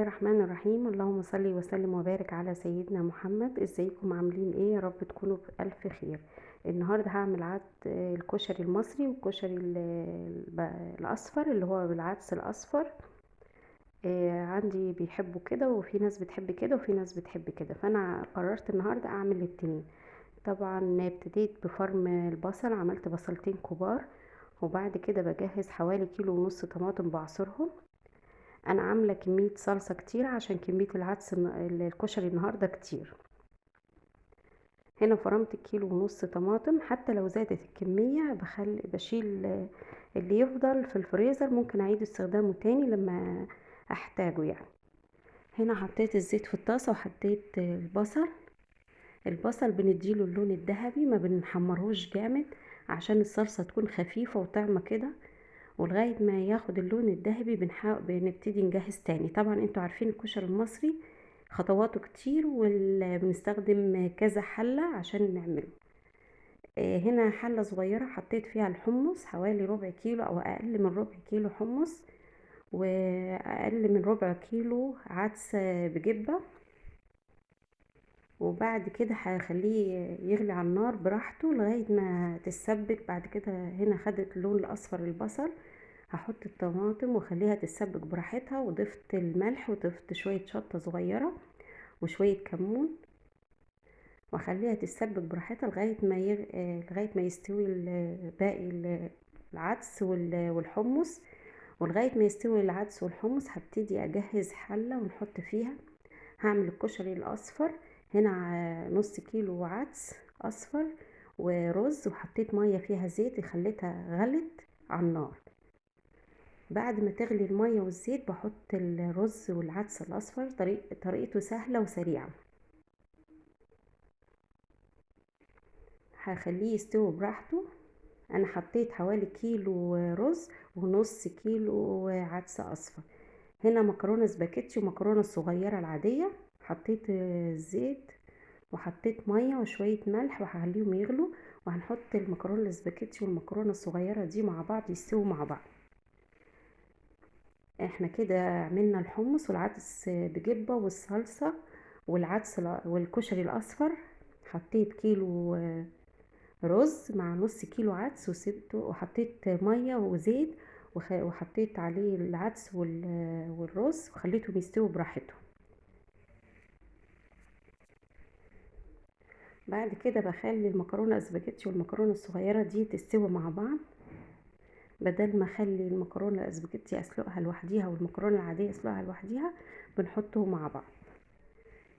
الرحمن الرحيم. اللهم صل وسلم وبارك على سيدنا محمد. ازيكم عاملين ايه؟ يا رب تكونوا بألف خير. النهارده هعمل الكشري المصري والكشري الاصفر اللي هو بالعدس الاصفر. عندي بيحبوا كده، وفي ناس بتحب كده، وفي ناس بتحب كده، فانا قررت النهارده اعمل الاتنين. طبعا ابتديت بفرم البصل، عملت بصلتين كبار، وبعد كده بجهز حوالي كيلو ونص طماطم بعصرهم. انا عامله كميه صلصه كتير عشان كميه العدس الكشري النهارده كتير. هنا فرمت كيلو ونص طماطم، حتى لو زادت الكميه بشيل اللي يفضل في الفريزر، ممكن اعيد استخدامه تاني لما احتاجه يعني. هنا حطيت الزيت في الطاسه وحطيت البصل بنديله اللون الذهبي، ما بنحمرهوش جامد عشان الصلصه تكون خفيفه وطعمه كده، ولغايه ما ياخد اللون الذهبي بنبتدي نجهز تاني. طبعا انتوا عارفين الكشري المصري خطواته كتير، وبنستخدم كذا حله عشان نعمله. هنا حله صغيره حطيت فيها الحمص، حوالي ربع كيلو او اقل من ربع كيلو حمص، واقل من ربع كيلو عدس بجبه. وبعد كده هخليه يغلي على النار براحته لغايه ما تتسبك. بعد كده هنا خدت اللون الاصفر البصل، هحط الطماطم واخليها تتسبك براحتها، وضفت الملح وضفت شويه شطه صغيره وشويه كمون، واخليها تتسبك براحتها لغايه ما يستوي باقي العدس والحمص. ولغايه ما يستوي العدس والحمص هبتدي اجهز حله ونحط فيها. هعمل الكشري الاصفر. هنا نص كيلو عدس اصفر ورز، وحطيت ميه فيها زيت خليتها غلت على النار. بعد ما تغلي الميه والزيت بحط الرز والعدس الاصفر. طريقته سهله وسريعه. هخليه يستوي براحته. انا حطيت حوالي كيلو رز ونص كيلو عدس اصفر. هنا مكرونه سباكيتي ومكرونه الصغيره العاديه. حطيت زيت وحطيت ميه وشويه ملح وهخليهم يغلوا، وهنحط المكرونه السباكيتي والمكرونه الصغيره دي مع بعض يستووا مع بعض. احنا كده عملنا الحمص والعدس بجبه والصلصه والكشري الاصفر. حطيت كيلو رز مع نص كيلو عدس وسبته، وحطيت ميه وزيت وحطيت عليه العدس والرز وخليتهم يستووا براحتهم. بعد كده بخلي المكرونه الاسباجيتي والمكرونه الصغيره دي تستوي مع بعض، بدل ما اخلي المكرونه الاسباجيتي اسلقها لوحديها والمكرونه العاديه اسلقها لوحديها، بنحطهم مع بعض.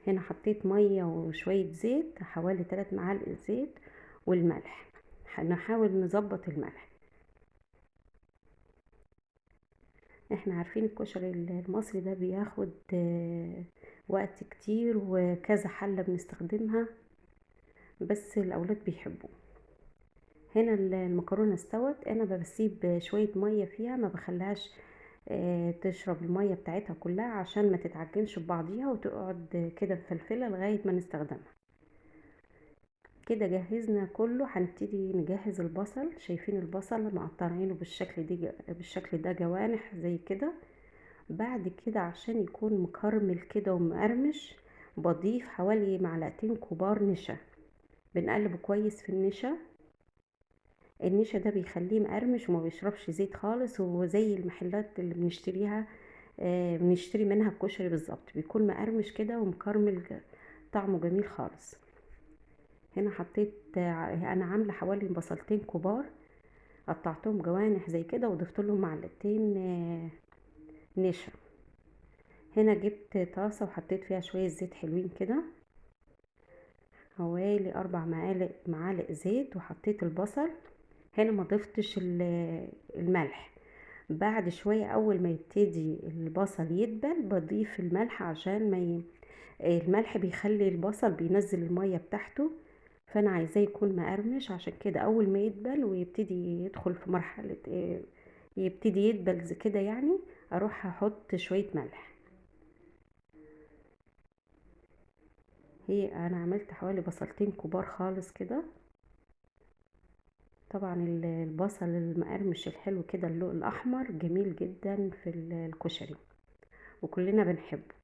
هنا حطيت ميه وشويه زيت، حوالي 3 معالق زيت، والملح. هنحاول نظبط الملح. احنا عارفين الكشري المصري ده بياخد وقت كتير وكذا حلة بنستخدمها، بس الاولاد بيحبوه. هنا المكرونة استوت. انا بسيب شوية مية فيها، ما بخليهاش تشرب المية بتاعتها كلها عشان ما تتعجنش ببعضيها وتقعد كده مفلفلة لغاية ما نستخدمها. كده جهزنا كله. هنبتدي نجهز البصل. شايفين البصل مقطعينه بالشكل ده جوانح زي كده. بعد كده عشان يكون مكرمل كده ومقرمش بضيف حوالي معلقتين كبار نشا. بنقلبه كويس في النشا ده بيخليه مقرمش وما بيشربش زيت خالص، وزي المحلات اللي بنشتري منها الكشري بالظبط، بيكون مقرمش كده ومكرمل، طعمه جميل خالص. هنا حطيت انا عامله حوالي بصلتين كبار، قطعتهم جوانح زي كده وضفت لهم معلقتين نشا. هنا جبت طاسه وحطيت فيها شويه زيت حلوين كده، حوالي 4 معالق زيت، وحطيت البصل. هنا ما ضفتش الملح. بعد شويه اول ما يبتدي البصل يدبل بضيف الملح عشان الملح بيخلي البصل بينزل الميه بتاعته، فانا عايزاه يكون مقرمش. عشان كده اول ما يدبل ويبتدي يدخل في مرحله يبتدي يدبل زي كده يعني، اروح احط شويه ملح. انا عملت حوالي بصلتين كبار خالص كده. طبعا البصل المقرمش الحلو كده، اللون الاحمر جميل جدا في الكشري وكلنا بنحبه.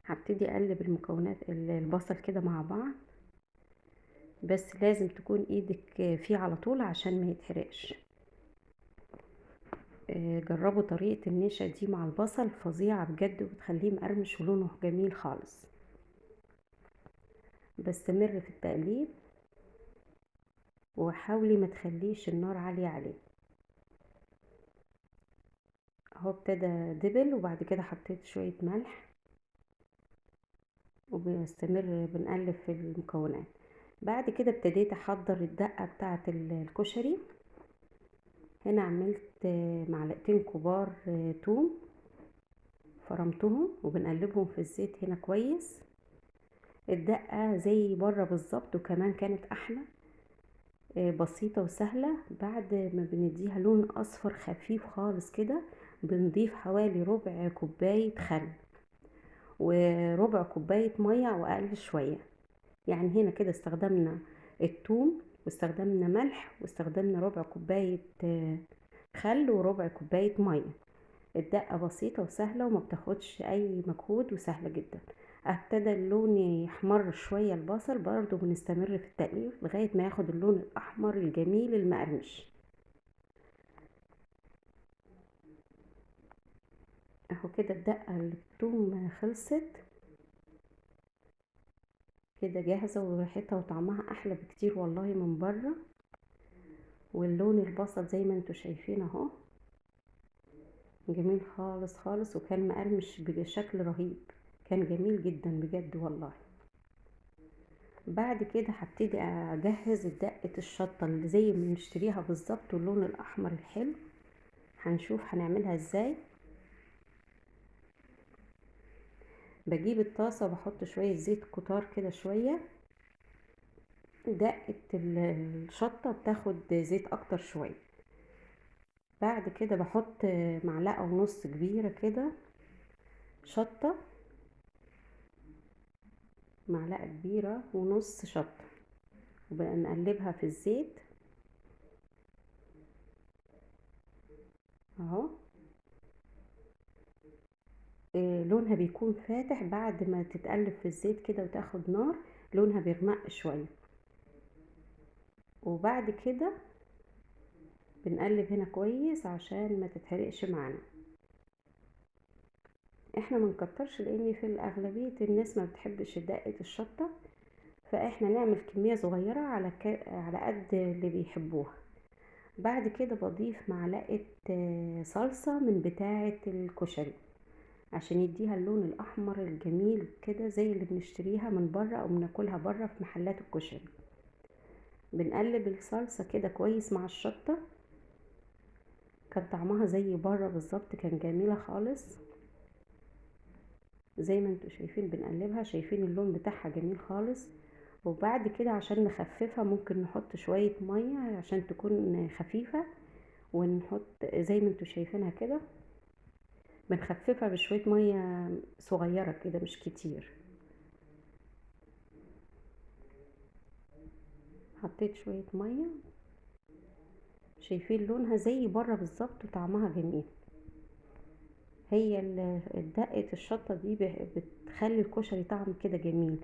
هبتدي اقلب المكونات البصل كده مع بعض، بس لازم تكون ايدك فيه على طول عشان ما يتحرقش. جربوا طريقة النشا دي مع البصل، فظيعة بجد وبتخليه مقرمش ولونه جميل خالص. بستمر في التقليب وحاولي ما تخليش النار عالية عليه. اهو ابتدى دبل، وبعد كده حطيت شوية ملح وبنستمر بنقلب في المكونات. بعد كده ابتديت احضر الدقة بتاعة الكشري. هنا عملت معلقتين كبار توم، فرمتهم وبنقلبهم في الزيت هنا كويس. الدقة زي بره بالظبط وكمان كانت احلى، بسيطة وسهلة. بعد ما بنديها لون اصفر خفيف خالص كده، بنضيف حوالي ربع كوباية خل وربع كوباية مية او اقل شوية. يعني هنا كده استخدمنا الثوم واستخدمنا ملح واستخدمنا ربع كوباية خل وربع كوباية مية. الدقة بسيطة وسهلة وما بتاخدش اي مجهود وسهلة جدا. ابتدى اللون يحمر شوية البصل، برضو بنستمر في التقليب لغاية ما ياخد اللون الاحمر الجميل المقرمش. اهو كده الدقة الثوم خلصت كده جاهزة، وريحتها وطعمها احلى بكتير والله من بره. واللون البصل زي ما انتوا شايفين اهو جميل خالص خالص، وكان مقرمش بشكل رهيب، كان جميل جدا بجد والله. بعد كده هبتدي اجهز دقة الشطة اللي زي ما بنشتريها بالظبط واللون الاحمر الحلو. هنشوف هنعملها ازاي. بجيب الطاسة وبحط شوية زيت كتار كده شوية. دقة الشطة بتاخد زيت اكتر شوية. بعد كده بحط معلقة ونص كبيرة كده شطة، معلقة كبيرة ونص شطة، وبقى نقلبها في الزيت اهو. لونها بيكون فاتح بعد ما تتقلب في الزيت كده وتاخد نار، لونها بيغمق شوية. وبعد كده بنقلب هنا كويس عشان ما تتحرقش معانا. احنا ما نكترش لان في الاغلبية الناس ما بتحبش دقة الشطة، فاحنا نعمل كمية صغيرة على قد اللي بيحبوها. بعد كده بضيف معلقة صلصة من بتاعة الكشري عشان يديها اللون الاحمر الجميل كده زي اللي بنشتريها من بره او بناكلها بره في محلات الكشري. بنقلب الصلصة كده كويس مع الشطة، كان طعمها زي بره بالظبط، كان جميلة خالص. زي ما انتوا شايفين بنقلبها، شايفين اللون بتاعها جميل خالص. وبعد كده عشان نخففها ممكن نحط شوية مية عشان تكون خفيفة، ونحط زي ما انتوا شايفينها كده بنخففها بشوية مية صغيرة كده مش كتير. حطيت شوية مية، شايفين لونها زي بره بالظبط وطعمها جميل. هي دقة الشطة دي بتخلي الكشري طعم كده جميل.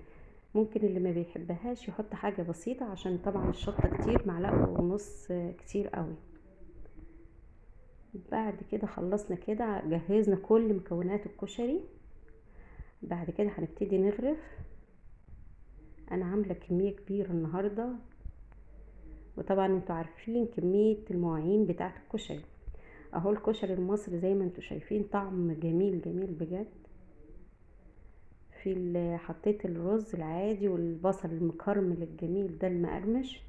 ممكن اللي ما بيحبهاش يحط حاجة بسيطة عشان طبعا الشطة كتير، معلقة ونص كتير قوي. بعد كده خلصنا كده جهزنا كل مكونات الكشري. بعد كده هنبتدي نغرف. انا عاملة كمية كبيرة النهاردة، وطبعا انتوا عارفين كمية المواعين بتاعة الكشري. اهو الكشري المصري زي ما انتوا شايفين طعم جميل جميل بجد. حطيت الرز العادي والبصل المكرمل الجميل ده المقرمش،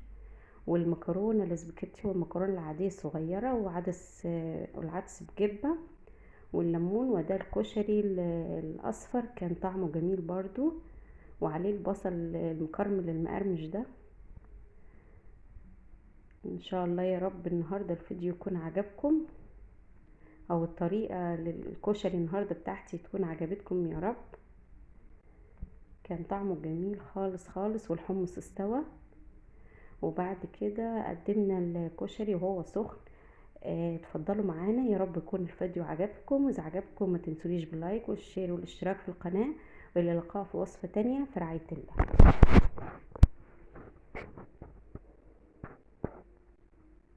والمكرونه الاسباجيتي والمكرونه العاديه الصغيره، والعدس بجبه والليمون. وده الكشري الاصفر كان طعمه جميل برضو، وعليه البصل المكرمل المقرمش ده. ان شاء الله يا رب النهارده الفيديو يكون عجبكم، او الطريقه للكشري النهارده بتاعتي تكون عجبتكم يا رب. كان طعمه جميل خالص خالص، والحمص استوى. وبعد كده قدمنا الكشري وهو سخن. اتفضلوا معانا، يا رب يكون الفيديو عجبكم، واذا عجبكم ما تنسونيش باللايك والشير والاشتراك في القناة، والى اللقاء في وصفة تانية، في رعاية الله.